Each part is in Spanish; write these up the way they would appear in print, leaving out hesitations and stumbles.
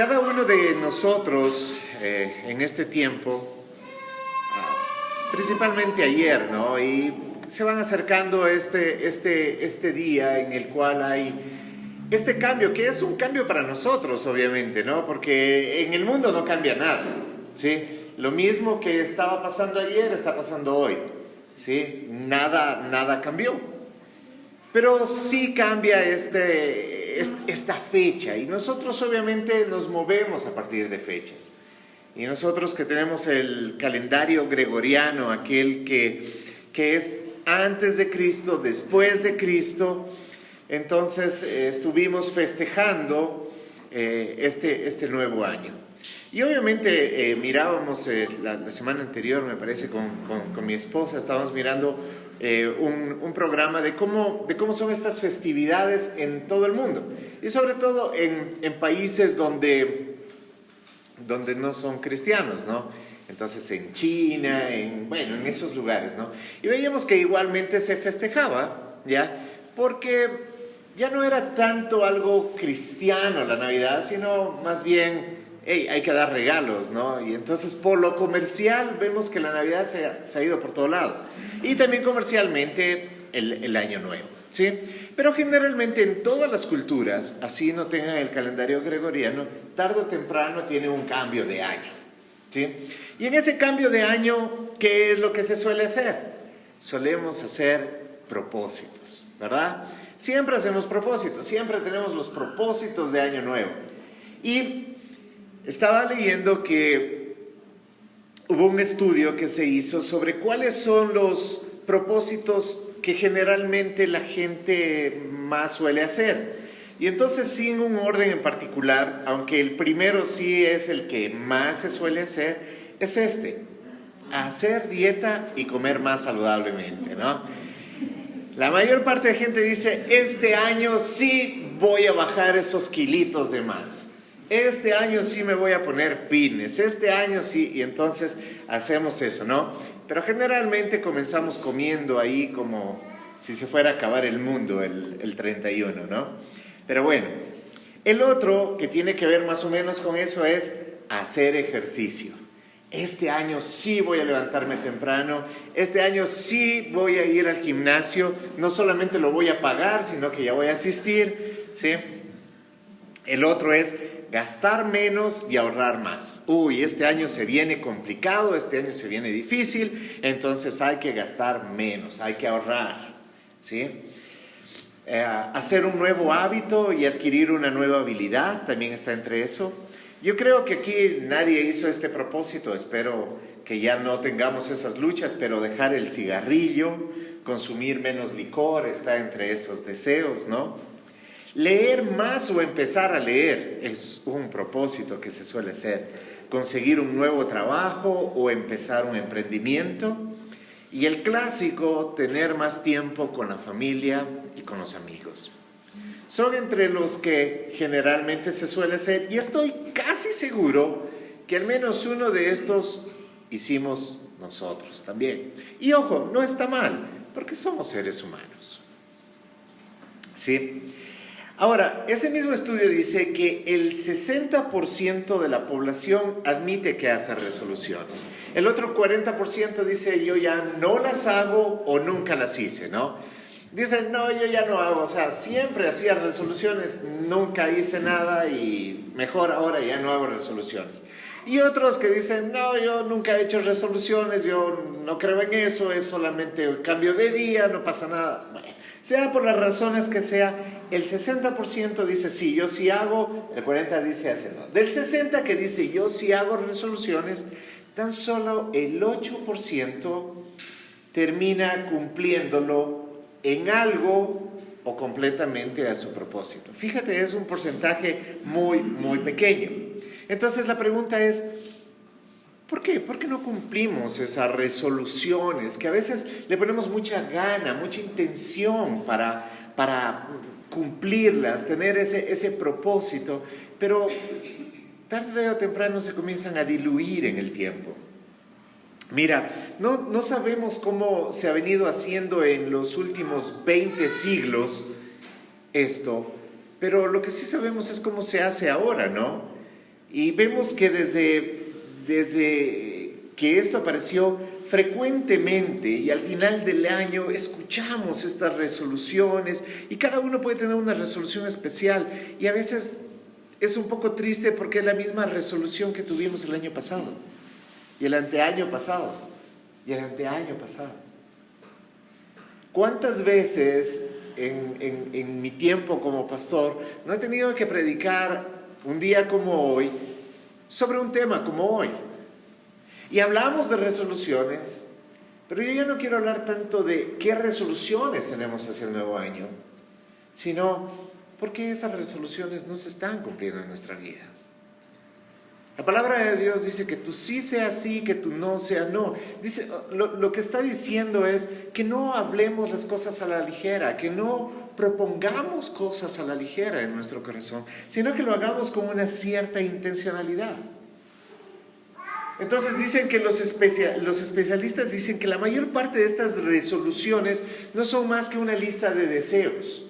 Cada uno de nosotros en este tiempo, principalmente ayer, ¿no? Y se van acercando este día en el cual hay este cambio, que es un cambio para nosotros, obviamente, ¿no? Porque en el mundo no cambia nada, ¿sí? Lo mismo que estaba pasando ayer está pasando hoy, ¿sí? Nada cambió. Pero sí cambia esta fecha, y nosotros obviamente nos movemos a partir de fechas. Y nosotros que tenemos el calendario gregoriano, aquel que es antes de Cristo, después de Cristo, entonces estuvimos festejando este nuevo año. Y obviamente mirábamos la semana anterior, me parece, con mi esposa, estábamos mirando un programa de cómo son estas festividades en todo el mundo. Y sobre todo en países donde no son cristianos, ¿no? Entonces en China, en esos lugares, ¿no? Y veíamos que igualmente se festejaba, ¿ya? Porque ya no era tanto algo cristiano la Navidad, sino más bien, hey, hay que dar regalos, ¿no? Y entonces por lo comercial vemos que la Navidad se ha ido por todo lado. Y también comercialmente el Año Nuevo, ¿sí? Pero generalmente en todas las culturas, así no tengan el calendario gregoriano, tarde o temprano tiene un cambio de año, ¿sí? Y en ese cambio de año, ¿qué es lo que se suele hacer? Solemos hacer propósitos, ¿verdad? Siempre hacemos propósitos, siempre tenemos los propósitos de Año Nuevo. Y estaba leyendo que hubo un estudio que se hizo sobre cuáles son los propósitos que generalmente la gente más suele hacer. Y entonces, sin un orden en particular, aunque el primero sí es el que más se suele hacer, es hacer dieta y comer más saludablemente, ¿no? La mayor parte de gente dice, este año sí voy a bajar esos kilitos de más. Este año sí me voy a poner fitness, este año sí, y entonces hacemos eso, ¿no? Pero generalmente comenzamos comiendo ahí como si se fuera a acabar el mundo el 31, ¿no? Pero bueno, el otro que tiene que ver más o menos con eso es hacer ejercicio. Este año sí voy a levantarme temprano, este año sí voy a ir al gimnasio, no solamente lo voy a pagar, sino que ya voy a asistir, ¿sí? El otro es gastar menos y ahorrar más. Uy, este año se viene complicado, este año se viene difícil, entonces hay que gastar menos, hay que ahorrar, ¿sí? Hacer un nuevo hábito y adquirir una nueva habilidad, también está entre eso. Yo creo que aquí nadie hizo este propósito, espero que ya no tengamos esas luchas, pero dejar el cigarrillo, consumir menos licor, está entre esos deseos, ¿no? Leer más o empezar a leer es un propósito que se suele hacer. Conseguir un nuevo trabajo o empezar un emprendimiento. Y el clásico, tener más tiempo con la familia y con los amigos. Son entre los que generalmente se suele hacer, y estoy casi seguro que al menos uno de estos hicimos nosotros también. Y ojo, no está mal, porque somos seres humanos, ¿sí? Ahora, ese mismo estudio dice que el 60% de la población admite que hace resoluciones. El otro 40% dice, yo ya no las hago o nunca las hice, ¿no? Dicen, no, yo ya no hago, o sea, siempre hacía resoluciones, nunca hice nada y mejor ahora ya no hago resoluciones. Y otros que dicen, no, yo nunca he hecho resoluciones, yo no creo en eso, es solamente un cambio de día, no pasa nada. Bueno, sea por las razones que sea, el 60% dice, sí, yo sí hago, el 40% dice, hace no. Del 60% que dice, yo sí hago resoluciones, tan solo el 8% termina cumpliéndolo en algo o completamente a su propósito. Fíjate, es un porcentaje muy, muy pequeño. Entonces la pregunta es, ¿por qué? ¿Por qué no cumplimos esas resoluciones que a veces le ponemos mucha gana, mucha intención para cumplirlas, tener ese propósito, pero tarde o temprano se comienzan a diluir en el tiempo? Mira, no sabemos cómo se ha venido haciendo en los últimos 20 siglos esto, pero lo que sí sabemos es cómo se hace ahora, ¿no? Y vemos que desde que esto apareció frecuentemente y al final del año escuchamos estas resoluciones y cada uno puede tener una resolución especial y a veces es un poco triste porque es la misma resolución que tuvimos el año pasado y el anteaño pasado y el anteaño pasado. ¿Cuántas veces en mi tiempo como pastor no he tenido que predicar un día como hoy sobre un tema como hoy? Y hablamos de resoluciones, pero yo ya no quiero hablar tanto de qué resoluciones tenemos hacia el nuevo año, sino por qué esas resoluciones no se están cumpliendo en nuestra vida. La palabra de Dios dice que tu sí sea sí, que tu no sea no. Dice, lo que está diciendo es que no hablemos las cosas a la ligera, que no propongamos cosas a la ligera en nuestro corazón, sino que lo hagamos con una cierta intencionalidad. Entonces dicen que los especialistas dicen que la mayor parte de estas resoluciones no son más que una lista de deseos.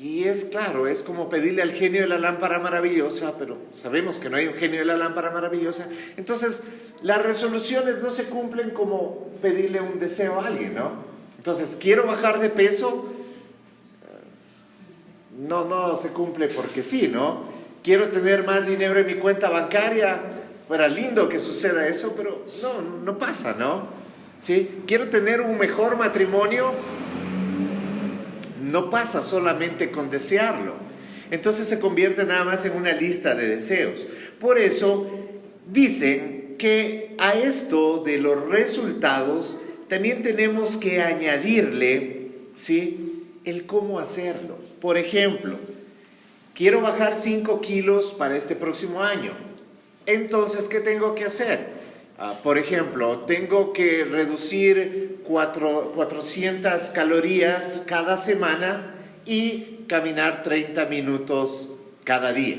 Y es claro, es como pedirle al genio de la lámpara maravillosa, pero sabemos que no hay un genio de la lámpara maravillosa. Entonces, las resoluciones no se cumplen como pedirle un deseo a alguien, ¿no? Entonces, quiero bajar de peso, no se cumple porque sí, ¿no? Quiero tener más dinero en mi cuenta bancaria, fuera lindo que suceda eso, pero no pasa, ¿no? ¿Sí? Quiero tener un mejor matrimonio, no pasa solamente con desearlo. Entonces se convierte nada más en una lista de deseos. Por eso dicen que a esto de los resultados también tenemos que añadirle, ¿sí?, el cómo hacerlo. Por ejemplo, quiero bajar 5 kilos para este próximo año. Entonces, ¿qué tengo que hacer? Por ejemplo, tengo que reducir 400 calorías cada semana y caminar 30 minutos cada día.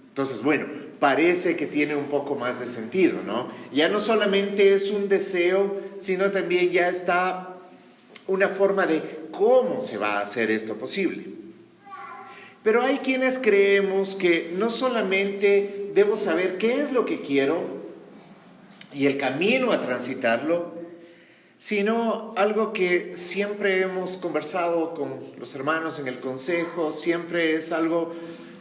Entonces, bueno, parece que tiene un poco más de sentido, ¿no? Ya no solamente es un deseo, sino también ya está una forma de cómo se va a hacer esto posible. Pero hay quienes creemos que no solamente debo saber qué es lo que quiero y el camino a transitarlo, sino algo que siempre hemos conversado con los hermanos en el consejo, siempre es algo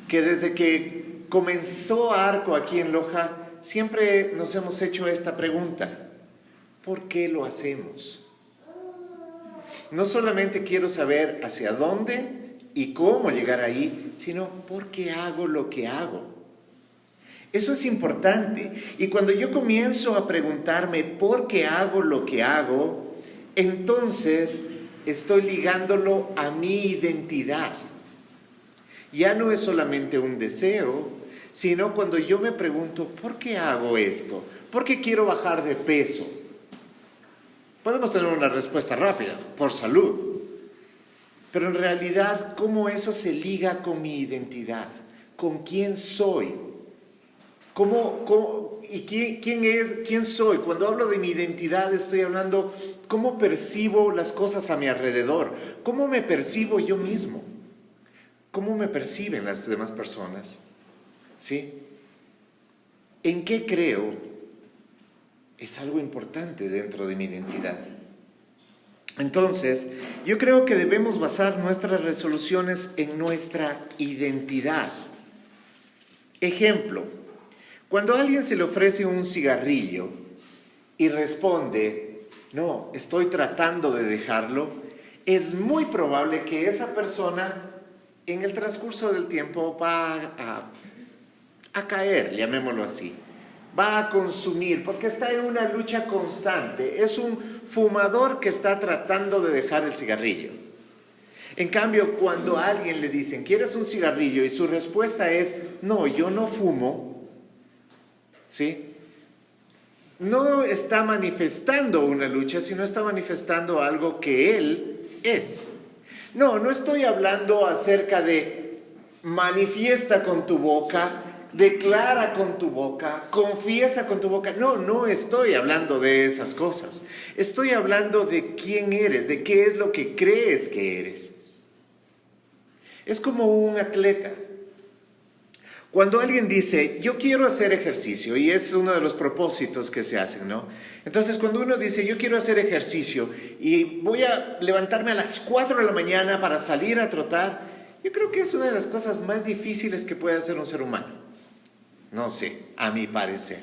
que desde que comenzó Arco aquí en Loja, siempre nos hemos hecho esta pregunta: ¿por qué lo hacemos? No solamente quiero saber hacia dónde y cómo llegar ahí, sino por qué hago lo que hago. Eso es importante. Y cuando yo comienzo a preguntarme por qué hago lo que hago, entonces estoy ligándolo a mi identidad. Ya no es solamente un deseo, sino cuando yo me pregunto, ¿por qué hago esto? ¿Por qué quiero bajar de peso? Podemos tener una respuesta rápida: por salud. Pero en realidad, ¿cómo eso se liga con mi identidad? ¿Con quién soy? ¿Quién soy? Cuando hablo de mi identidad, estoy hablando cómo percibo las cosas a mi alrededor. ¿Cómo me percibo yo mismo? ¿Cómo me perciben las demás personas? ¿Sí? ¿En qué creo? Es algo importante dentro de mi identidad. Entonces, yo creo que debemos basar nuestras resoluciones en nuestra identidad. Ejemplo: cuando a alguien se le ofrece un cigarrillo y responde, no, estoy tratando de dejarlo, es muy probable que esa persona en el transcurso del tiempo va a caer, llamémoslo así. Va a consumir, porque está en una lucha constante. Es un fumador que está tratando de dejar el cigarrillo. En cambio, cuando a alguien le dicen, ¿quieres un cigarrillo? Y su respuesta es, no, yo no fumo, ¿sí? No está manifestando una lucha, sino está manifestando algo que él es. No estoy hablando acerca de manifiesta con tu boca, declara con tu boca, confiesa con tu boca. No estoy hablando de esas cosas. Estoy hablando de quién eres, de qué es lo que crees que eres. Es como un atleta. Cuando alguien dice, yo quiero hacer ejercicio, y es uno de los propósitos que se hacen, ¿no? Entonces, cuando uno dice, yo quiero hacer ejercicio y voy a levantarme a las 4 de la mañana para salir a trotar, yo creo que es una de las cosas más difíciles que puede hacer un ser humano. No sé, a mi parecer.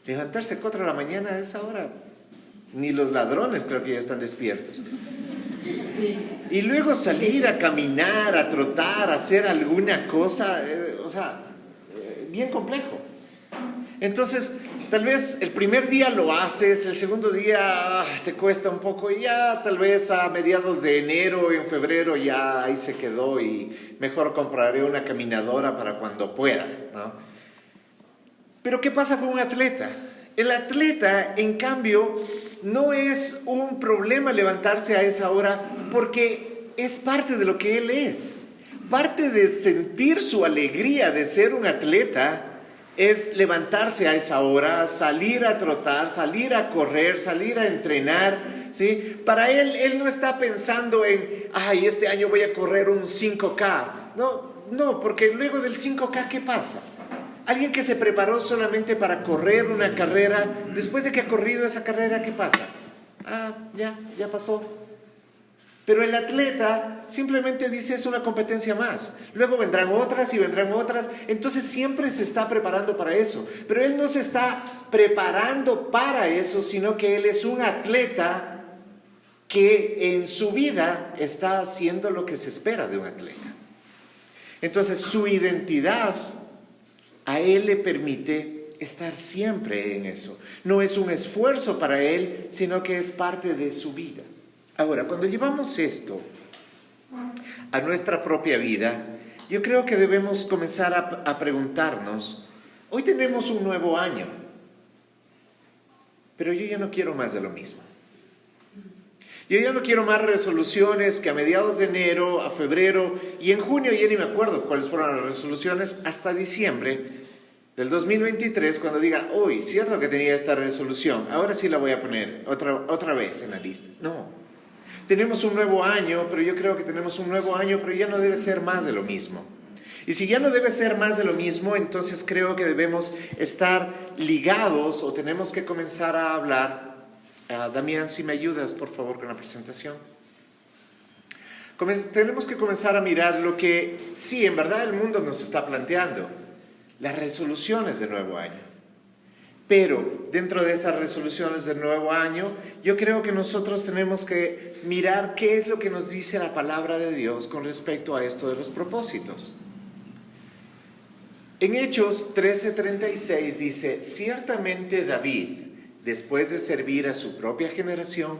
Levantarse a 4 de la mañana a esa hora, ni los ladrones creo que ya están despiertos. Y luego salir a caminar, a trotar, a hacer alguna cosa, bien complejo. Entonces, tal vez el primer día lo haces, el segundo día te cuesta un poco y ya tal vez a mediados de enero, en febrero ya ahí se quedó y mejor compraré una caminadora para cuando pueda, ¿no? Pero ¿qué pasa con un atleta? El atleta, en cambio, no es un problema levantarse a esa hora porque es parte de lo que él es. Parte de sentir su alegría de ser un atleta es levantarse a esa hora, salir a trotar, salir a correr, salir a entrenar, ¿sí? Para él no está pensando en, ay, este año voy a correr un 5K. No, porque luego del 5K, ¿qué pasa? Alguien que se preparó solamente para correr una carrera, después de que ha corrido esa carrera, ¿qué pasa? Ya pasó. Pero el atleta simplemente dice es una competencia más. Luego vendrán otras y vendrán otras. Entonces siempre se está preparando para eso. Pero él no se está preparando para eso, sino que él es un atleta que en su vida está haciendo lo que se espera de un atleta. Entonces su identidad a él le permite estar siempre en eso. No es un esfuerzo para él, sino que es parte de su vida. Ahora, cuando llevamos esto a nuestra propia vida, yo creo que debemos comenzar a preguntarnos, hoy tenemos un nuevo año, pero yo ya no quiero más de lo mismo. Yo ya no quiero más resoluciones que a mediados de enero, a febrero y en junio, ya ni me acuerdo cuáles fueron las resoluciones, hasta diciembre del 2023, cuando diga, hoy, cierto que tenía esta resolución, ahora sí la voy a poner otra vez en la lista. No. Tenemos un nuevo año, pero yo creo que tenemos un nuevo año, pero ya no debe ser más de lo mismo. Y si ya no debe ser más de lo mismo, entonces creo que debemos estar ligados o tenemos que comenzar a hablar. Damián, si me ayudas, por favor, con la presentación. Tenemos que comenzar a mirar lo que, sí, en verdad el mundo nos está planteando, las resoluciones de nuevo año. Pero dentro de esas resoluciones del nuevo año, yo creo que nosotros tenemos que mirar qué es lo que nos dice la palabra de Dios con respecto a esto de los propósitos. En Hechos 13:36 dice, ciertamente David, después de servir a su propia generación,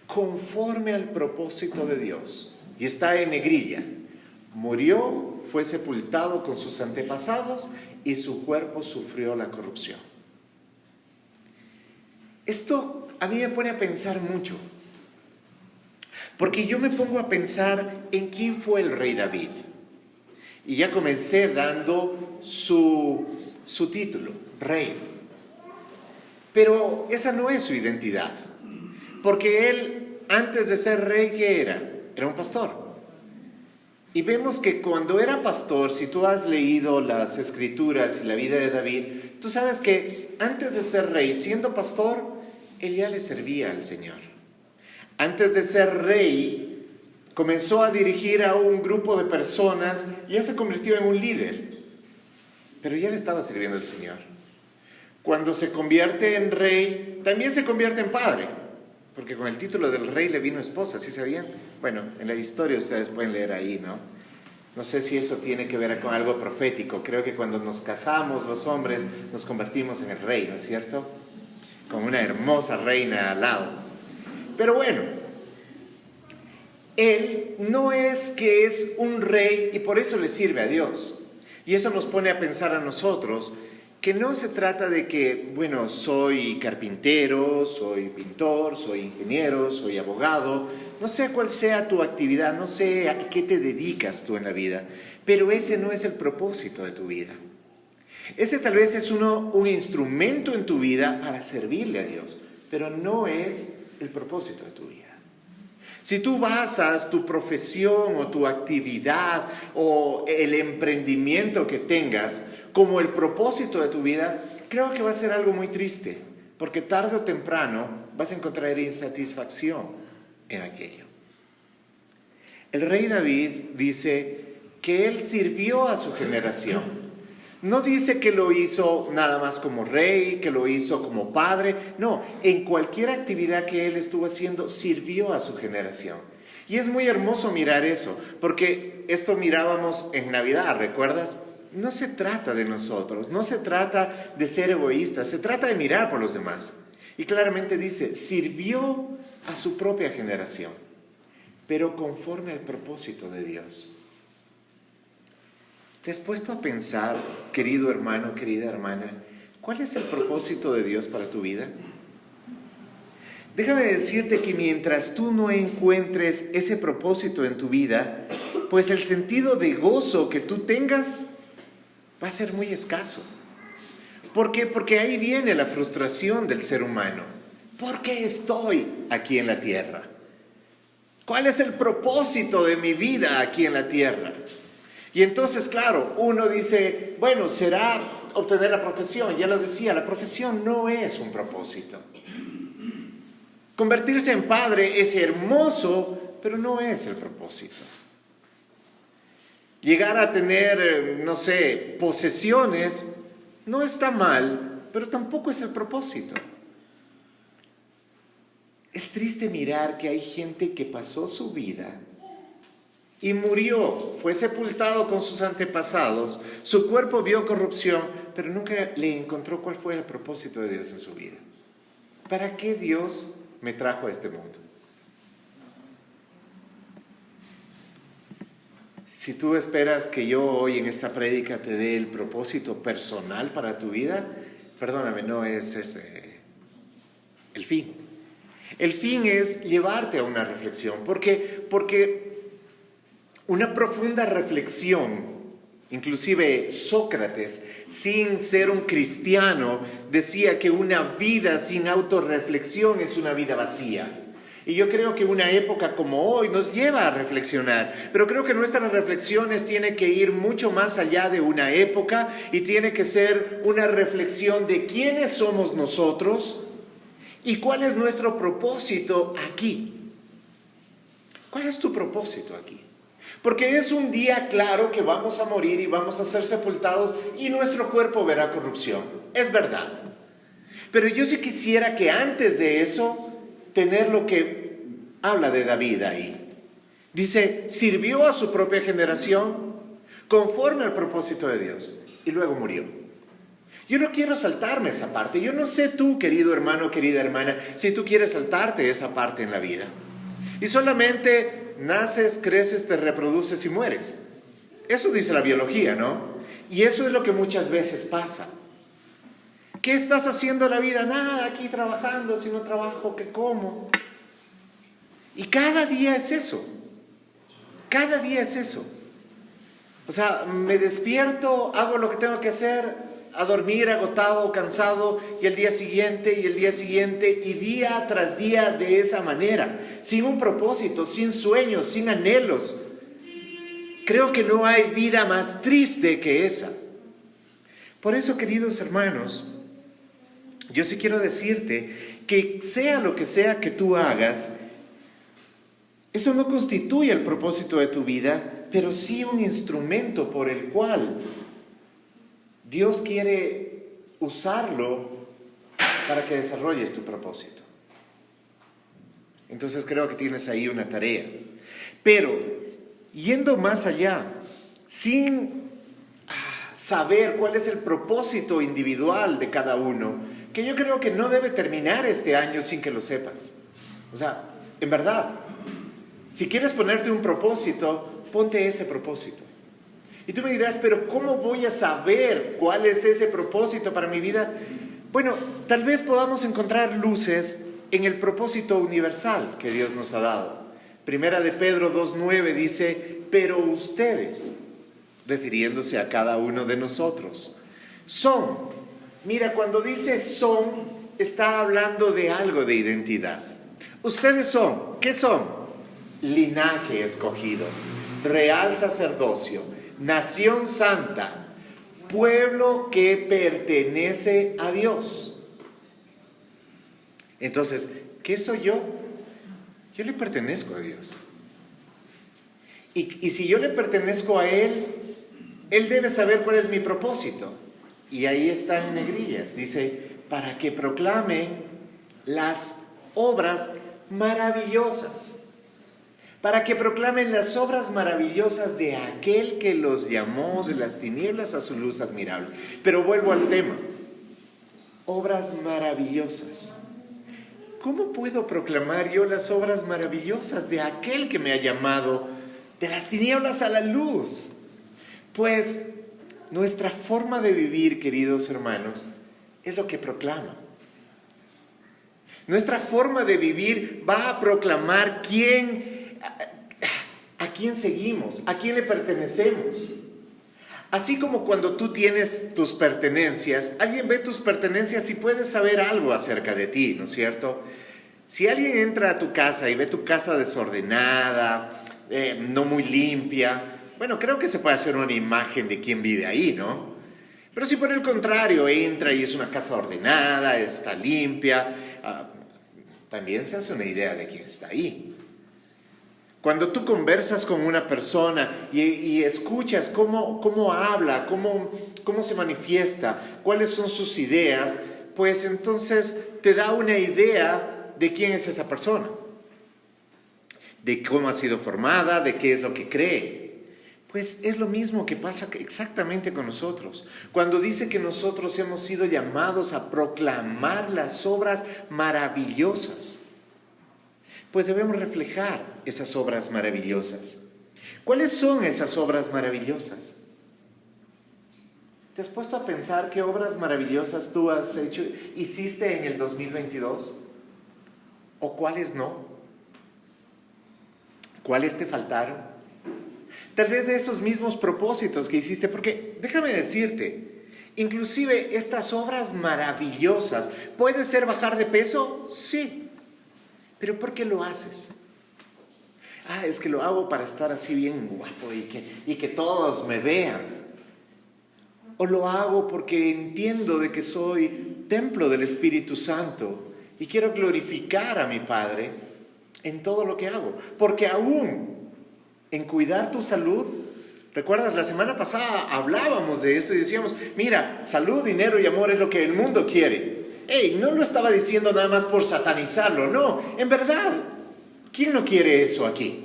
conforme al propósito de Dios, y está en negrilla, murió, fue sepultado con sus antepasados y su cuerpo sufrió la corrupción. Esto a mí me pone a pensar mucho, porque yo me pongo a pensar en quién fue el rey David. Y ya comencé dando su título, rey. Pero esa no es su identidad, porque él, antes de ser rey, ¿qué era? Era un pastor. Y vemos que cuando era pastor, si tú has leído las escrituras y la vida de David, tú sabes que antes de ser rey, siendo pastor, él ya le servía al Señor. Antes de ser rey, comenzó a dirigir a un grupo de personas y ya se convirtió en un líder. Pero ya le estaba sirviendo al Señor. Cuando se convierte en rey, también se convierte en padre. Porque con el título del rey le vino esposa, ¿sí sabían? Bueno, en la historia ustedes pueden leer ahí, ¿no? No sé si eso tiene que ver con algo profético. Creo que cuando nos casamos los hombres nos convertimos en el rey, ¿no es cierto? Con una hermosa reina al lado. Pero bueno, él no es que es un rey y por eso le sirve a Dios. Y eso nos pone a pensar a nosotros que no se trata de que, bueno, soy carpintero, soy pintor, soy ingeniero, soy abogado, no sé cuál sea tu actividad, no sé a qué te dedicas tú en la vida, pero ese no es el propósito de tu vida. Ese tal vez es un instrumento en tu vida para servirle a Dios, pero no es el propósito de tu vida. Si tú basas tu profesión o tu actividad o el emprendimiento que tengas como el propósito de tu vida, creo que va a ser algo muy triste, porque tarde o temprano vas a encontrar insatisfacción en aquello. El rey David dice que él sirvió a su generación. No dice que lo hizo nada más como rey, que lo hizo como padre. No, en cualquier actividad que él estuvo haciendo, sirvió a su generación. Y es muy hermoso mirar eso, porque esto mirábamos en Navidad, ¿recuerdas? No se trata de nosotros, no se trata de ser egoístas, se trata de mirar por los demás. Y claramente dice, sirvió a su propia generación, pero conforme al propósito de Dios. ¿Te has puesto a pensar, querido hermano, querida hermana, cuál es el propósito de Dios para tu vida? Déjame decirte que mientras tú no encuentres ese propósito en tu vida, pues el sentido de gozo que tú tengas va a ser muy escaso. ¿Por qué? Porque ahí viene la frustración del ser humano. ¿Por qué estoy aquí en la tierra? ¿Cuál es el propósito de mi vida aquí en la tierra? Y entonces, claro, uno dice, bueno, será obtener la profesión. Ya lo decía, la profesión no es un propósito. Convertirse en padre es hermoso, pero no es el propósito. Llegar a tener, no sé, posesiones no está mal, pero tampoco es el propósito. Es triste mirar que hay gente que pasó su vida y murió, fue sepultado con sus antepasados, su cuerpo vio corrupción, pero nunca le encontró cuál fue el propósito de Dios en su vida. ¿Para qué Dios me trajo a este mundo? Si tú esperas que yo hoy en esta prédica te dé el propósito personal para tu vida, perdóname, no es ese el fin. El fin es llevarte a una reflexión, porque una profunda reflexión, inclusive Sócrates, sin ser un cristiano, decía que una vida sin autorreflexión es una vida vacía. Y yo creo que una época como hoy nos lleva a reflexionar, pero creo que nuestras reflexiones tienen que ir mucho más allá de una época y tiene que ser una reflexión de quiénes somos nosotros y cuál es nuestro propósito aquí. ¿Cuál es tu propósito aquí? Porque es un día claro que vamos a morir y vamos a ser sepultados y nuestro cuerpo verá corrupción. Es verdad. Pero yo sí quisiera que antes de eso, tener lo que habla de David ahí. Dice, sirvió a su propia generación conforme al propósito de Dios y luego murió. Yo no quiero saltarme esa parte. Yo no sé tú, querido hermano, querida hermana, si tú quieres saltarte esa parte en la vida. Y solamente naces, creces, te reproduces y mueres. Eso dice la biología, ¿no? Y eso es lo que muchas veces pasa. ¿Qué estás haciendo en la vida? Nada, aquí trabajando, si no trabajo, ¿qué como? Y cada día es eso. Cada día es eso. O sea, me despierto, hago lo que tengo que hacer, a dormir agotado, cansado, y el día siguiente, y día tras día de esa manera, sin un propósito, sin sueños, sin anhelos. Creo que no hay vida más triste que esa. Por eso, queridos hermanos, yo sí quiero decirte que sea lo que sea que tú hagas, eso no constituye el propósito de tu vida, pero sí un instrumento por el cual Dios quiere usarlo para que desarrolles tu propósito. Entonces creo que tienes ahí una tarea. Pero, yendo más allá, sin saber cuál es el propósito individual de cada uno, que yo creo que no debe terminar este año sin que lo sepas. O sea, en verdad, si quieres ponerte un propósito, ponte ese propósito. Y tú me dirás, pero ¿cómo voy a saber cuál es ese propósito para mi vida? Bueno, tal vez podamos encontrar luces en el propósito universal que Dios nos ha dado. Primera de Pedro 2:9 dice, pero ustedes, refiriéndose a cada uno de nosotros, son. Mira, cuando dice son, está hablando de algo de identidad. Ustedes son, ¿qué son? Linaje escogido, real sacerdocio, nación santa, pueblo que pertenece a Dios. Entonces, ¿qué soy yo? Yo le pertenezco a Dios. Y si yo le pertenezco a Él, Él debe saber cuál es mi propósito. Y ahí está en negrillas. Dice, para que proclame las obras maravillosas. Para que proclamen las obras maravillosas de aquel que los llamó de las tinieblas a su luz admirable. Pero vuelvo al tema. Obras maravillosas. ¿Cómo puedo proclamar yo las obras maravillosas de aquel que me ha llamado de las tinieblas a la luz? Pues nuestra forma de vivir, queridos hermanos, es lo que proclama. Nuestra forma de vivir va a proclamar a quién seguimos, a quién le pertenecemos. Así como cuando tú tienes tus pertenencias, alguien ve tus pertenencias y puede saber algo acerca de ti, ¿no es cierto? Si alguien entra a tu casa y ve tu casa desordenada, no muy limpia, bueno, creo que se puede hacer una imagen de quién vive ahí, ¿no? Pero si por el contrario entra y es una casa ordenada, está limpia, también se hace una idea de quién está ahí. Cuando tú conversas con una persona y escuchas cómo habla, cómo se manifiesta, cuáles son sus ideas, pues entonces te da una idea de quién es esa persona, de cómo ha sido formada, de qué es lo que cree. Pues es lo mismo que pasa exactamente con nosotros. Cuando dice que nosotros hemos sido llamados a proclamar las obras maravillosas, pues debemos reflejar esas obras maravillosas. ¿Cuáles son esas obras maravillosas? ¿Te has puesto a pensar qué obras maravillosas tú hiciste en el 2022? ¿O cuáles no? ¿Cuáles te faltaron? Tal vez de esos mismos propósitos que hiciste, porque déjame decirte, inclusive estas obras maravillosas, ¿puede ser bajar de peso? Sí. ¿Pero por qué lo haces? Es que lo hago para estar así bien guapo y que todos me vean. O lo hago porque entiendo de que soy templo del Espíritu Santo y quiero glorificar a mi Padre en todo lo que hago. Porque aún en cuidar tu salud, ¿recuerdas? La semana pasada hablábamos de esto y decíamos, mira, salud, dinero y amor es lo que el mundo quiere. No lo estaba diciendo nada más por satanizarlo, no, en verdad, ¿quién no quiere eso aquí?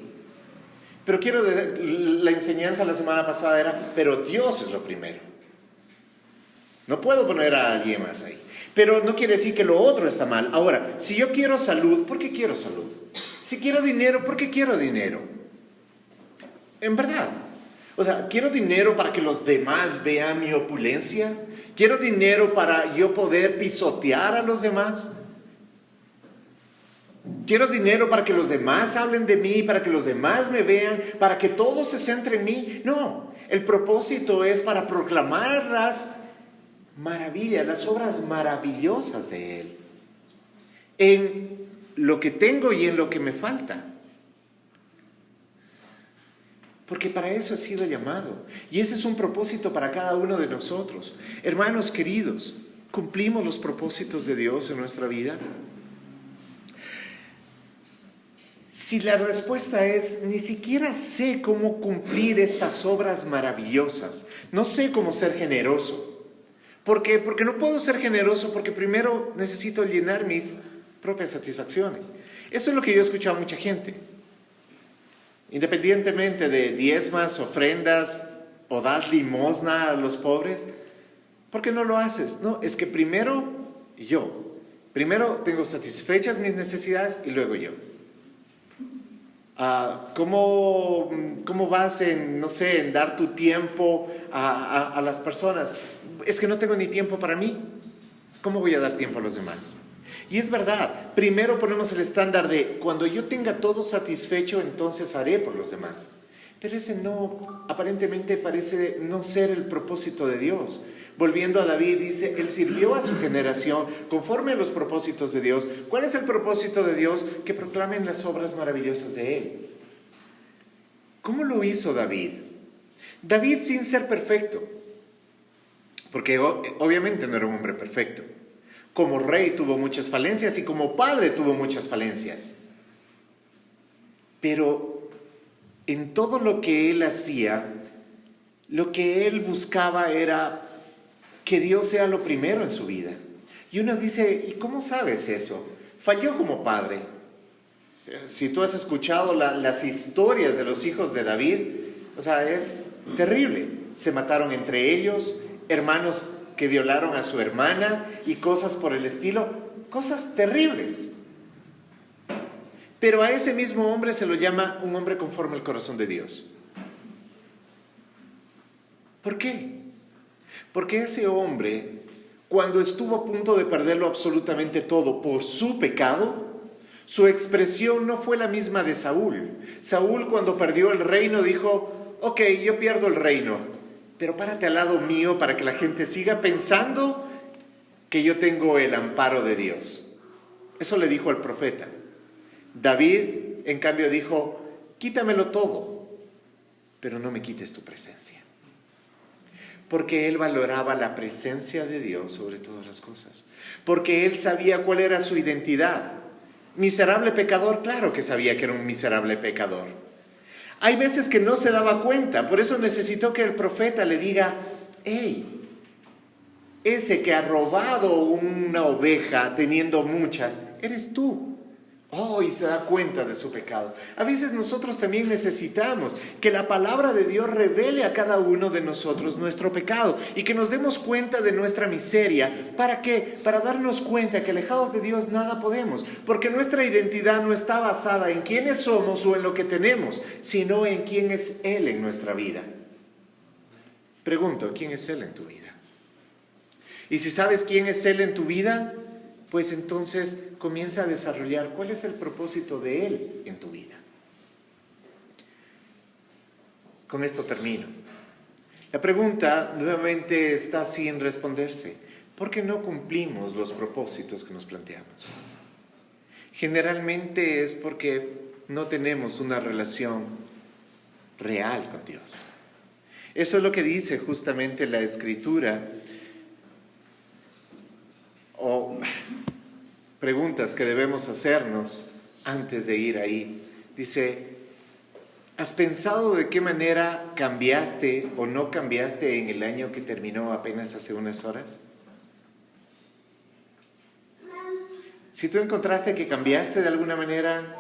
Pero la enseñanza la semana pasada era, pero Dios es lo primero. No puedo poner a alguien más ahí. Pero no quiere decir que lo otro está mal. Ahora, si yo quiero salud, ¿por qué quiero salud? Si quiero dinero, ¿por qué quiero dinero? En verdad. O sea, ¿quiero dinero para que los demás vean mi opulencia? ¿Quiero dinero para yo poder pisotear a los demás? ¿Quiero dinero para que los demás hablen de mí, para que los demás me vean, para que todo se centre en mí? No, el propósito es para proclamar las maravillas, las obras maravillosas de Él, en lo que tengo y en lo que me falta. Porque para eso he sido llamado. Y ese es un propósito para cada uno de nosotros. Hermanos queridos, ¿cumplimos los propósitos de Dios en nuestra vida? Si la respuesta es, ni siquiera sé cómo cumplir estas obras maravillosas, no sé cómo ser generoso. ¿Por qué? Porque no puedo ser generoso porque primero necesito llenar mis propias satisfacciones. Eso es lo que yo he escuchado a mucha gente. Independientemente de diezmas, ofrendas o das limosna a los pobres, ¿por qué no lo haces? No, es que primero tengo satisfechas mis necesidades y luego yo. ¿Cómo vas en dar tu tiempo a las personas? Es que no tengo ni tiempo para mí. ¿Cómo voy a dar tiempo a los demás? Y es verdad, primero ponemos el estándar de cuando yo tenga todo satisfecho, entonces haré por los demás. Pero ese aparentemente parece no ser el propósito de Dios. Volviendo a David, dice, él sirvió a su generación conforme a los propósitos de Dios. ¿Cuál es el propósito de Dios? Que proclamen las obras maravillosas de Él. ¿Cómo lo hizo David? David sin ser perfecto. porque obviamente no era un hombre perfecto. Como rey tuvo muchas falencias y como padre tuvo muchas falencias. Pero en todo lo que él hacía, lo que él buscaba era que Dios sea lo primero en su vida. Y uno dice, ¿y cómo sabes eso? Falló como padre. Si tú has escuchado las historias de los hijos de David, o sea, es terrible. Se mataron entre ellos, hermanos que violaron a su hermana y cosas por el estilo, cosas terribles. Pero a ese mismo hombre se lo llama un hombre conforme al corazón de Dios. ¿Por qué? Porque ese hombre, cuando estuvo a punto de perderlo absolutamente todo por su pecado, su expresión no fue la misma de Saúl. Saúl, cuando perdió el reino, dijo, ok, yo pierdo el reino, pero párate al lado mío para que la gente siga pensando que yo tengo el amparo de Dios. Eso le dijo al profeta. David, en cambio, dijo, quítamelo todo, pero no me quites tu presencia. Porque él valoraba la presencia de Dios sobre todas las cosas. Porque él sabía cuál era su identidad. Miserable pecador, claro que sabía que era un miserable pecador. Hay veces que no se daba cuenta, por eso necesitó que el profeta le diga, hey, ese que ha robado una oveja teniendo muchas, eres tú. Oh, y se da cuenta de su pecado. A veces nosotros también necesitamos que la palabra de Dios revele a cada uno de nosotros nuestro pecado y que nos demos cuenta de nuestra miseria. ¿Para qué? Para darnos cuenta que alejados de Dios nada podemos, porque nuestra identidad no está basada en quiénes somos o en lo que tenemos, sino en quién es Él en nuestra vida. Pregunto, ¿quién es Él en tu vida? Y si sabes quién es Él en tu vida, pues entonces comienza a desarrollar cuál es el propósito de Él en tu vida. Con esto termino. La pregunta nuevamente está sin responderse. ¿Por qué no cumplimos los propósitos que nos planteamos? Generalmente es porque no tenemos una relación real con Dios. Eso es lo que dice justamente la Escritura. O preguntas que debemos hacernos antes de ir ahí. Dice, ¿has pensado de qué manera cambiaste o no cambiaste en el año que terminó apenas hace unas horas? Si tú encontraste que cambiaste de alguna manera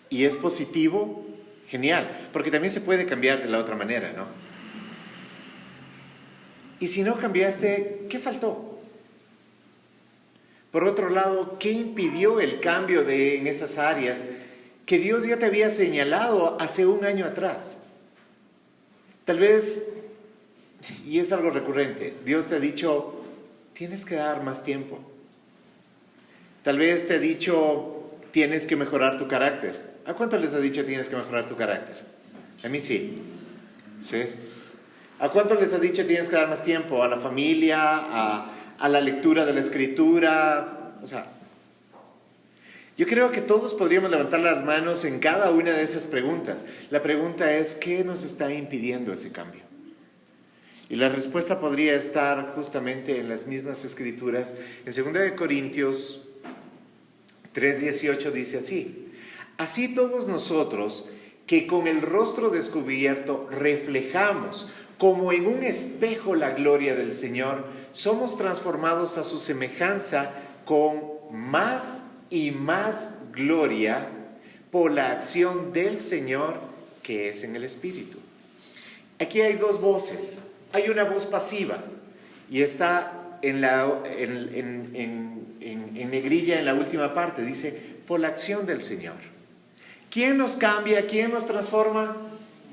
y es positivo, genial, porque también se puede cambiar de la otra manera, ¿no? Y si no cambiaste, ¿qué faltó? Por otro lado, ¿qué impidió el cambio en esas áreas que Dios ya te había señalado hace un año atrás? Tal vez, y es algo recurrente, Dios te ha dicho, tienes que dar más tiempo. Tal vez te ha dicho, tienes que mejorar tu carácter. ¿A cuánto les ha dicho tienes que mejorar tu carácter? A mí sí. ¿Sí? ¿A cuánto les ha dicho tienes que dar más tiempo? A la familia, a la lectura de la Escritura. O sea, yo creo que todos podríamos levantar las manos en cada una de esas preguntas. La pregunta es, ¿qué nos está impidiendo ese cambio? Y la respuesta podría estar justamente en las mismas Escrituras. En 2 Corintios 3:18 dice así: así todos nosotros, que con el rostro descubierto reflejamos como en un espejo la gloria del Señor, somos transformados a su semejanza con más y más gloria por la acción del Señor que es en el Espíritu. Aquí hay dos voces. Hay una voz pasiva y está en negrilla en la última parte. Dice, por la acción del Señor. ¿Quién nos cambia? ¿Quién nos transforma?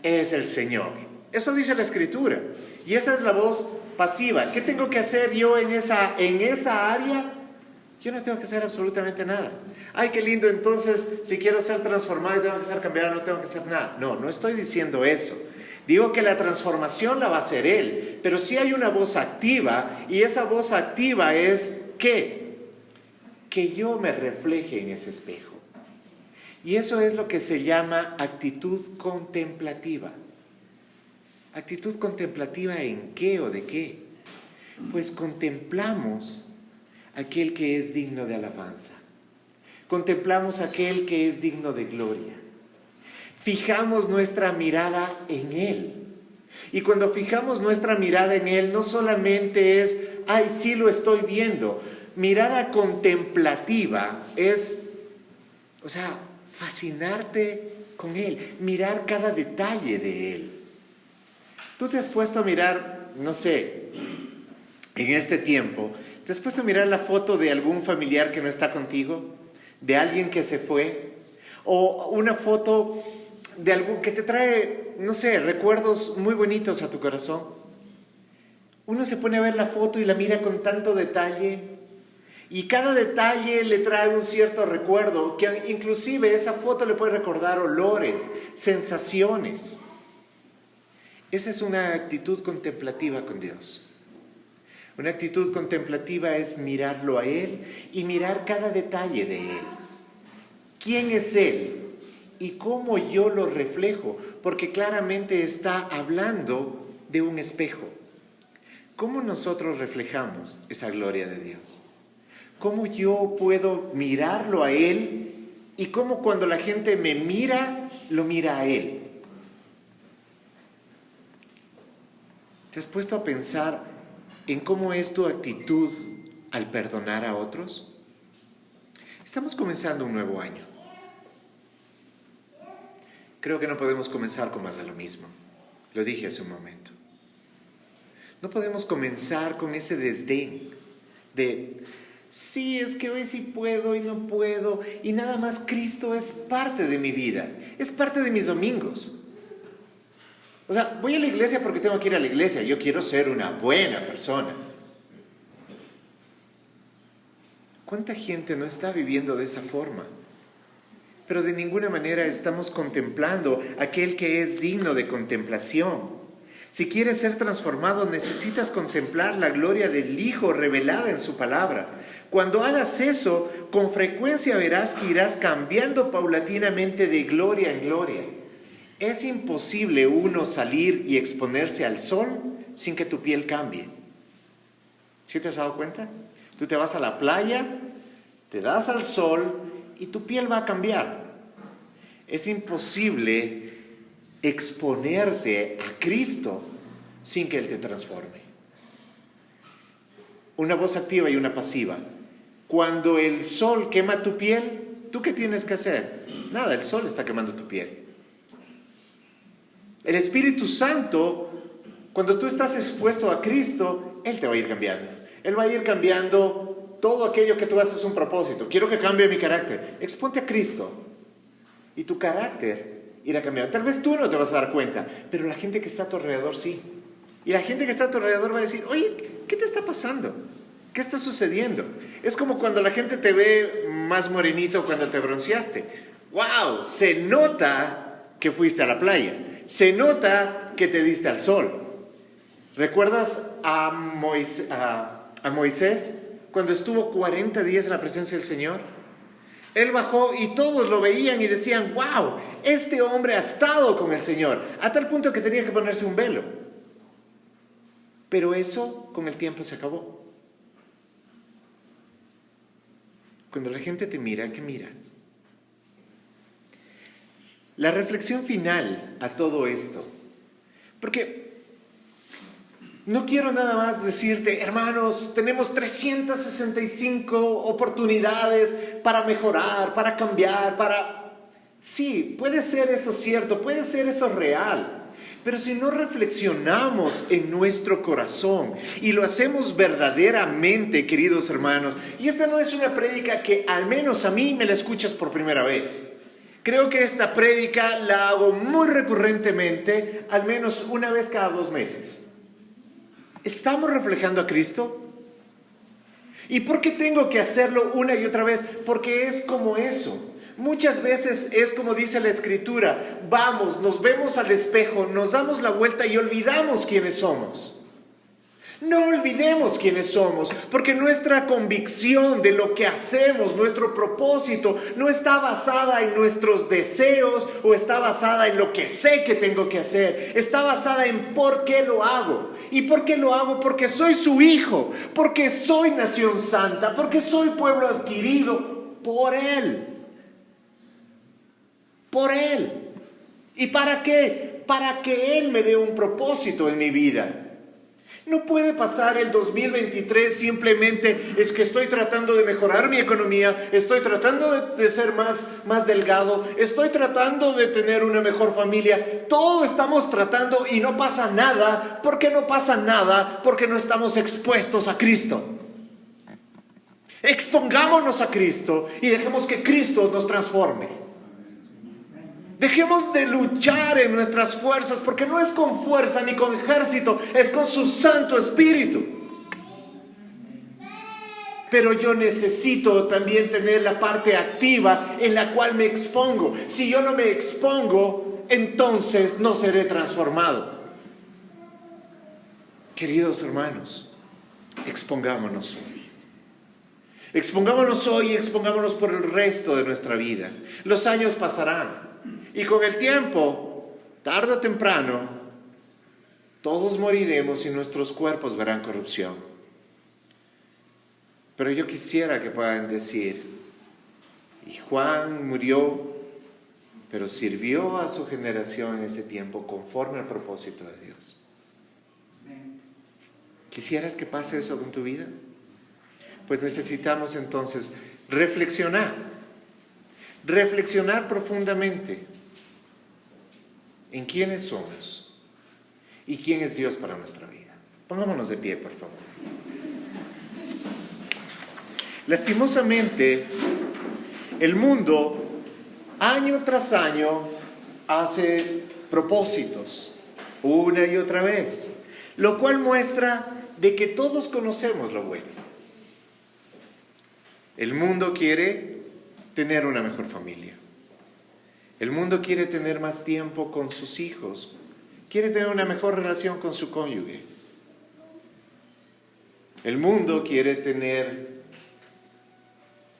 Es el Señor. Eso dice la Escritura. Y esa es la voz pasiva. ¿Qué tengo que hacer yo en esa área? Yo no tengo que hacer absolutamente nada. Ay, qué lindo, entonces, si quiero ser transformado y tengo que ser cambiado, no tengo que hacer nada. No, no estoy diciendo eso. Digo que la transformación la va a hacer Él. Pero sí hay una voz activa, y esa voz activa es ¿qué? Que yo me refleje en ese espejo. Y eso es lo que se llama actitud contemplativa. ¿Actitud contemplativa en qué o de qué? Pues contemplamos aquel que es digno de alabanza. Contemplamos aquel que es digno de gloria. Fijamos nuestra mirada en Él. Y cuando fijamos nuestra mirada en Él, no solamente es, ay, sí lo estoy viendo. Mirada contemplativa es, fascinarte con Él, mirar cada detalle de Él. Tú te has puesto a mirar, no sé, en este tiempo, ¿te has puesto a mirar la foto de algún familiar que no está contigo? ¿De alguien que se fue? ¿O una foto de algo que te trae, no sé, recuerdos muy bonitos a tu corazón? Uno se pone a ver la foto y la mira con tanto detalle, y cada detalle le trae un cierto recuerdo, que inclusive esa foto le puede recordar olores, sensaciones. Esa es una actitud contemplativa con Dios. Una actitud contemplativa es mirarlo a Él y mirar cada detalle de Él. ¿Quién es Él? ¿Y cómo yo lo reflejo? Porque claramente está hablando de un espejo. ¿Cómo nosotros reflejamos esa gloria de Dios? ¿Cómo yo puedo mirarlo a Él y cómo cuando la gente me mira, lo mira a Él? ¿Te has puesto a pensar en cómo es tu actitud al perdonar a otros? Estamos comenzando un nuevo año. Creo que no podemos comenzar con más de lo mismo. Lo dije hace un momento. No podemos comenzar con ese desdén de, sí, es que hoy sí puedo y no puedo, y nada más Cristo es parte de mi vida, es parte de mis domingos. Voy a la iglesia porque tengo que ir a la iglesia, yo quiero ser una buena persona. ¿Cuánta gente no está viviendo de esa forma? Pero de ninguna manera estamos contemplando aquel que es digno de contemplación. Si quieres ser transformado, necesitas contemplar la gloria del Hijo revelada en su palabra. Cuando hagas eso, con frecuencia verás que irás cambiando paulatinamente de gloria en gloria. Es imposible uno salir y exponerse al sol sin que tu piel cambie. ¿Sí te has dado cuenta? Tú te vas a la playa, te das al sol y tu piel va a cambiar. Es imposible exponerte a Cristo sin que Él te transforme. Una voz activa y una pasiva. Cuando el sol quema tu piel, ¿tú qué tienes que hacer? Nada, el sol está quemando tu piel. El Espíritu Santo, cuando tú estás expuesto a Cristo, Él te va a ir cambiando. Él va a ir cambiando todo aquello que tú haces un propósito. Quiero que cambie mi carácter. Exponte a Cristo y tu carácter irá cambiando. Tal vez tú no te vas a dar cuenta, pero la gente que está a tu alrededor sí. Y la gente que está a tu alrededor va a decir, oye, ¿qué te está pasando? ¿Qué está sucediendo? Es como cuando la gente te ve más morenito cuando te bronceaste. ¡Wow! Se nota que fuiste a la playa. Se nota que te diste al sol. ¿Recuerdas a Moisés cuando estuvo 40 días en la presencia del Señor? Él bajó y todos lo veían y decían, wow, este hombre ha estado con el Señor, a tal punto que tenía que ponerse un velo. Pero eso con el tiempo se acabó. Cuando la gente te mira, ¿qué mira? La reflexión final a todo esto, porque no quiero nada más decirte, hermanos, tenemos 365 oportunidades para mejorar, para cambiar, Sí, puede ser eso cierto, puede ser eso real, pero si no reflexionamos en nuestro corazón y lo hacemos verdaderamente, queridos hermanos, y esta no es una prédica que al menos a mí me la escuchas por primera vez. Creo que esta prédica la hago muy recurrentemente, al menos una vez cada 2 meses. ¿Estamos reflejando a Cristo? ¿Y por qué tengo que hacerlo una y otra vez? Porque es como eso. Muchas veces es como dice la Escritura, vamos, nos vemos al espejo, nos damos la vuelta y olvidamos quiénes somos. No olvidemos quiénes somos, porque nuestra convicción de lo que hacemos, nuestro propósito, no está basada en nuestros deseos o está basada en lo que sé que tengo que hacer. Está basada en por qué lo hago. ¿Y por qué lo hago? Porque soy su hijo, porque soy nación santa, porque soy pueblo adquirido por Él. Por Él. ¿Y para qué? Para que Él me dé un propósito en mi vida. No puede pasar el 2023 simplemente es que estoy tratando de mejorar mi economía, estoy tratando de ser más delgado, estoy tratando de tener una mejor familia. Todo estamos tratando y no pasa nada. ¿Por qué no pasa nada? Porque no estamos expuestos a Cristo. Expongámonos a Cristo y dejemos que Cristo nos transforme. Dejemos de luchar en nuestras fuerzas, porque no es con fuerza ni con ejército, es con su Santo Espíritu. Pero yo necesito también tener la parte activa en la cual me expongo. Si yo no me expongo, entonces no seré transformado. Queridos hermanos, expongámonos hoy. Expongámonos hoy y expongámonos por el resto de nuestra vida. Los años pasarán. Y con el tiempo, tarde o temprano, todos moriremos y nuestros cuerpos verán corrupción. Pero yo quisiera que puedan decir, y Juan murió, pero sirvió a su generación en ese tiempo conforme al propósito de Dios. ¿Quisieras que pase eso con tu vida? Pues necesitamos entonces reflexionar profundamente en quiénes somos y quién es Dios para nuestra vida. Pongámonos de pie, por favor. Lastimosamente, el mundo, año tras año, hace propósitos, una y otra vez, lo cual muestra de que todos conocemos lo bueno. El mundo quiere tener una mejor familia. El mundo quiere tener más tiempo con sus hijos. Quiere tener una mejor relación con su cónyuge. El mundo quiere tener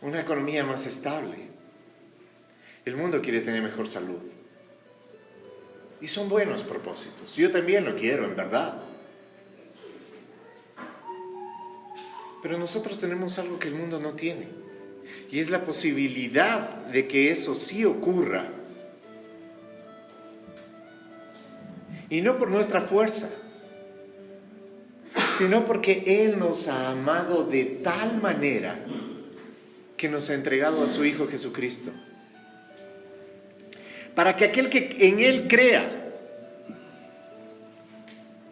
una economía más estable. El mundo quiere tener mejor salud. Y son buenos propósitos. Yo también lo quiero, en verdad. Pero nosotros tenemos algo que el mundo no tiene. Y es la posibilidad de que eso sí ocurra. Y no por nuestra fuerza, sino porque Él nos ha amado de tal manera que nos ha entregado a su Hijo Jesucristo. Para que aquel que en Él crea,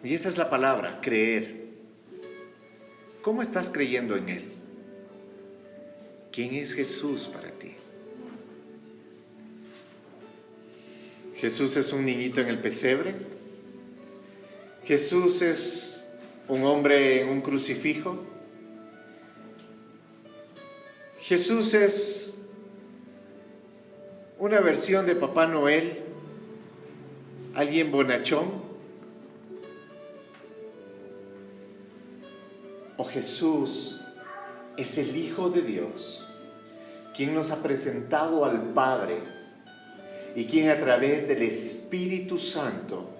y esa es la palabra, creer. ¿Cómo estás creyendo en Él? ¿Quién es Jesús para ti? ¿Jesús es un niñito en el pesebre? ¿Jesús es un hombre en un crucifijo? ¿Jesús es una versión de Papá Noel? ¿Alguien bonachón? ¿O Jesús es el Hijo de Dios, quien nos ha presentado al Padre y quien a través del Espíritu Santo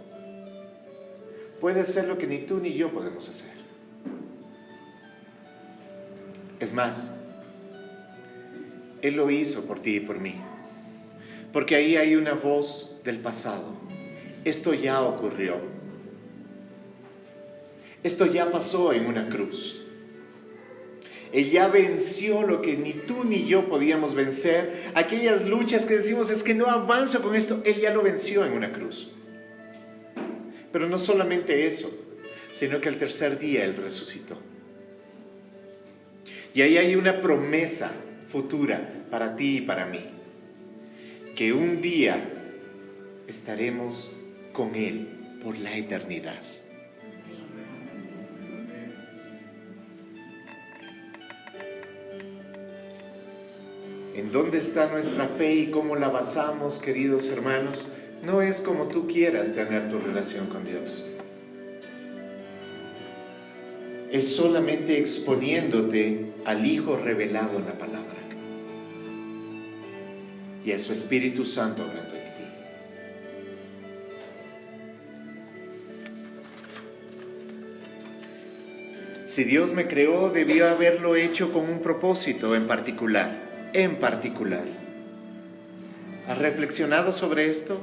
puede hacer lo que ni tú ni yo podemos hacer? Es más, Él lo hizo por ti y por mí, porque ahí hay una voz del pasado. Esto ya ocurrió. Esto ya pasó en una cruz. Él ya venció lo que ni tú ni yo podíamos vencer. Aquellas luchas que decimos, es que no avanzo con esto, Él ya lo venció en una cruz. Pero no solamente eso, sino que al tercer día Él resucitó. Y ahí hay una promesa futura para ti y para mí, que un día estaremos con Él por la eternidad. ¿En dónde está nuestra fe y cómo la basamos, queridos hermanos? No es como tú quieras tener tu relación con Dios. es solamente exponiéndote al Hijo revelado en la palabra. Y es su Espíritu Santo obrando en ti. Si Dios me creó, debió haberlo hecho con un propósito en particular. ¿Has reflexionado sobre esto?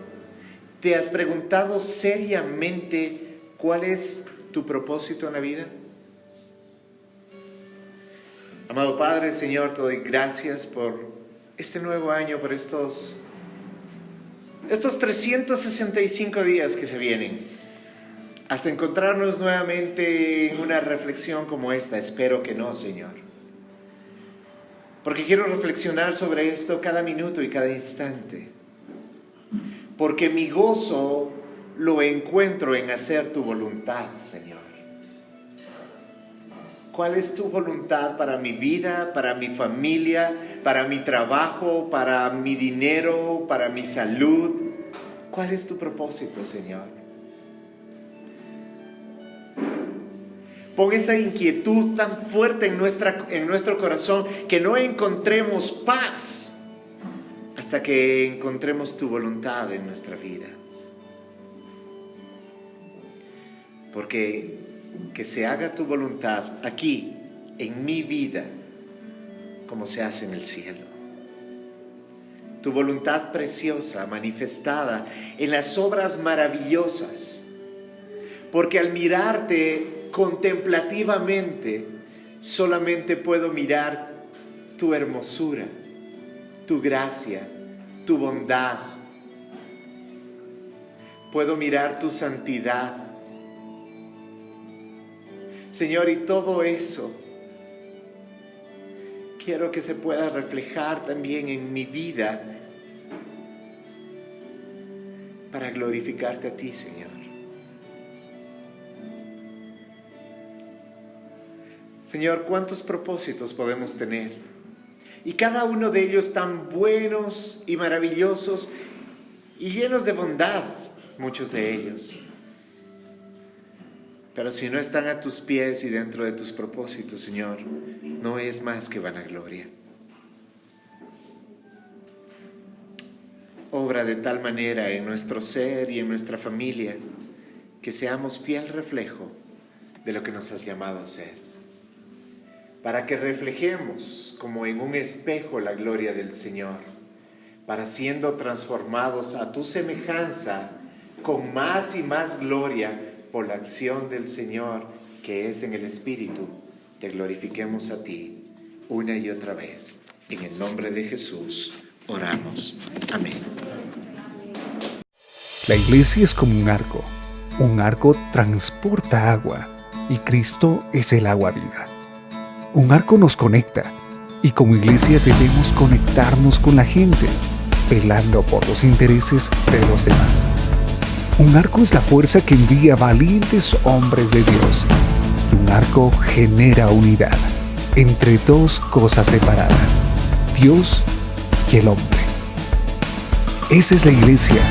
¿Te has preguntado seriamente cuál es tu propósito en la vida? Amado Padre, Señor, te doy gracias por este nuevo año, por estos 365 días que se vienen, hasta encontrarnos nuevamente en una reflexión como esta. Espero que no, Señor, porque quiero reflexionar sobre esto cada minuto y cada instante, porque mi gozo lo encuentro en hacer tu voluntad, Señor. ¿Cuál es tu voluntad para mi vida, para mi familia, para mi trabajo, para mi dinero, para mi salud? ¿Cuál es tu propósito, Señor? Pon esa inquietud tan fuerte en nuestro corazón que no encontremos paz hasta que encontremos tu voluntad en nuestra vida. Porque que se haga tu voluntad aquí, en mi vida, como se hace en el cielo. Tu voluntad preciosa, manifestada en las obras maravillosas. Porque al mirarte contemplativamente, solamente puedo mirar tu hermosura, tu gracia, tu bondad. Puedo mirar tu santidad. Señor, y todo eso quiero que se pueda reflejar también en mi vida para glorificarte a ti, Señor. Señor, ¿cuántos propósitos podemos tener? Y cada uno de ellos tan buenos y maravillosos y llenos de bondad, muchos de ellos. Pero si no están a tus pies y dentro de tus propósitos, Señor, no es más que vanagloria. Obra de tal manera en nuestro ser y en nuestra familia que seamos fiel reflejo de lo que nos has llamado a ser. Para que reflejemos como en un espejo la gloria del Señor, para siendo transformados a tu semejanza con más y más gloria por la acción del Señor que es en el Espíritu, te glorifiquemos a ti una y otra vez. En el nombre de Jesús oramos. Amén. La iglesia es como un arco. Un arco transporta agua y Cristo es el agua viva. Un arco nos conecta y como iglesia debemos conectarnos con la gente, velando por los intereses de los demás. Un arco es la fuerza que envía valientes hombres de Dios. Y un arco genera unidad entre dos cosas separadas, Dios y el hombre. Esa es la iglesia,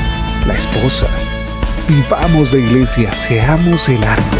la esposa. Vivamos la iglesia, seamos el arco.